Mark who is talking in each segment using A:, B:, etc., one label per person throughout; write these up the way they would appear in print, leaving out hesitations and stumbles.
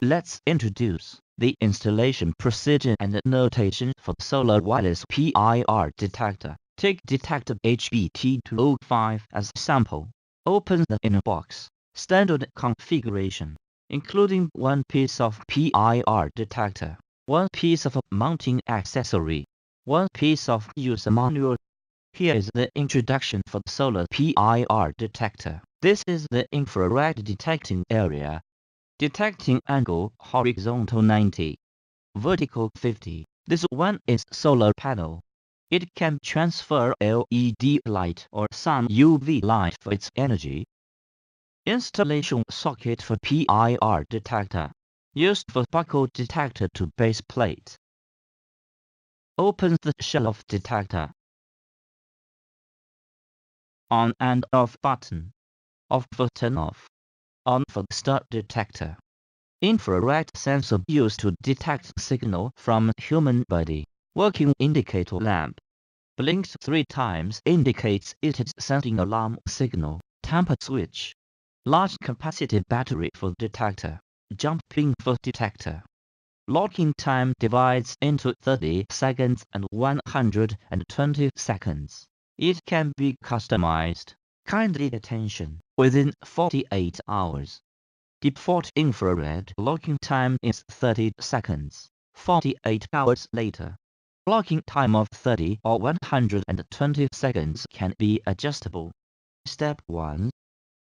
A: Let's introduce the installation procedure and notation for solar wireless PIR detector. Take detector HBT205 as sample. Open the inner box. Standard configuration, including one piece of PIR detector, one piece of mounting accessory, one piece of user manual. Here is the introduction for solar PIR detector. This is the infrared detecting area. Detecting angle horizontal 90, vertical 50. This one is solar panel. It can transfer LED light or sun UV light for its energy. Installation socket for PIR detector, used for buccal detector to base plate. Open the shell of detector. On and off button. Off for turn off. On for start detector. Infrared sensor used to detect signal from human body. Working indicator lamp. Blinks 3 times indicates it is sending alarm signal. Tamper switch. Large capacity battery for detector. Jump pin for detector. Locking time divides into 30 seconds and 120 seconds. It can be customized. Kindly attention. Within 48 hours. Default infrared locking time is 30 seconds. 48 hours later, locking time of 30 or 120 seconds can be adjustable. Step 1.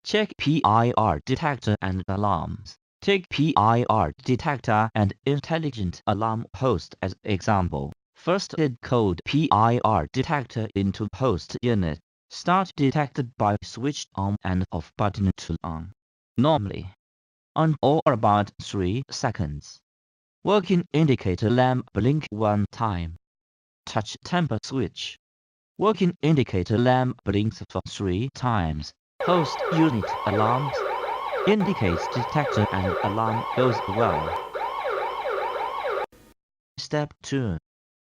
A: Check PIR detector and alarms. Take PIR detector and intelligent alarm host as example. First encode PIR detector into host unit. Start detected by switch on and off button to on. Normally, on or about 3 seconds. Working indicator lamp blink 1 time. Touch temper switch. Working indicator lamp blinks for 3 times. Host unit alarms indicates detector and alarm goes well. Step 2.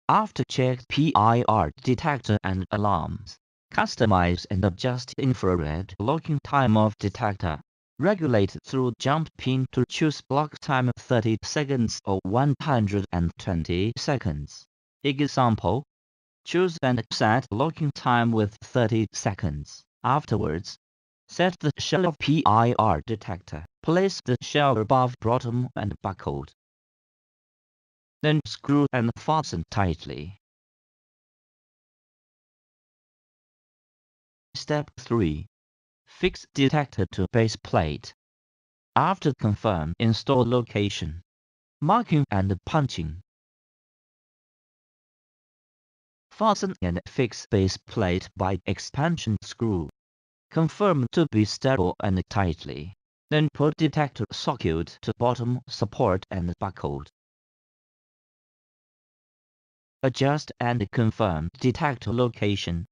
A: After check PIR detector and alarms, customize and adjust infrared locking time of detector. Regulate through jump pin to choose block time 30 seconds or 120 seconds. Example, choose and set locking time with 30 seconds. Afterwards, set the shell of PIR detector. Place the shell above bottom and buckled. Then screw and fasten tightly. Step 3. Fix detector to base plate. After confirm install location, marking and punching. Fasten and fix base plate by expansion screw. Confirm to be stable and tightly. Then put detector socket to bottom support and buckled. Adjust and confirm detector location.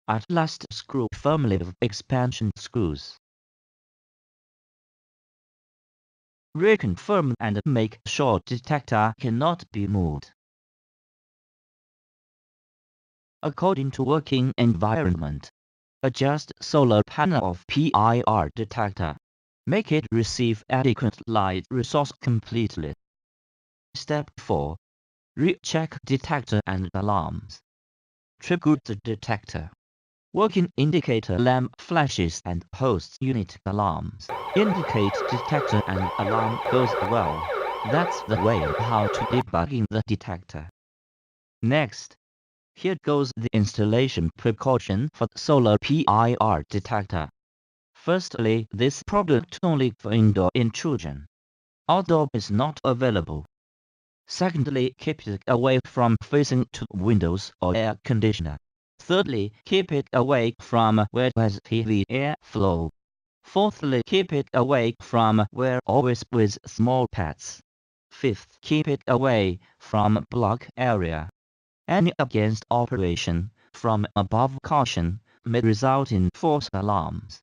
A: At last screw firmly with expansion screws. Reconfirm and make sure detector cannot be moved. According to working environment, adjust solar panel of PIR detector. Make it receive adequate light resource completely. Step 4. Recheck detector and alarms. Trigger the detector. Working indicator lamp flashes and host unit alarms. Indicate detector and alarm goes well. That's the way how to debugging the detector. Next, here goes the installation precaution for solar PIR detector. Firstly, this product only for indoor intrusion. Outdoor is not available. Secondly, keep it away from facing to windows or air conditioner. Thirdly, keep it away from where there's heavy air flow. Fourthly, keep it away from where always with small pets. Fifth, keep it away from block area. Any against operation from above caution may result in false alarms.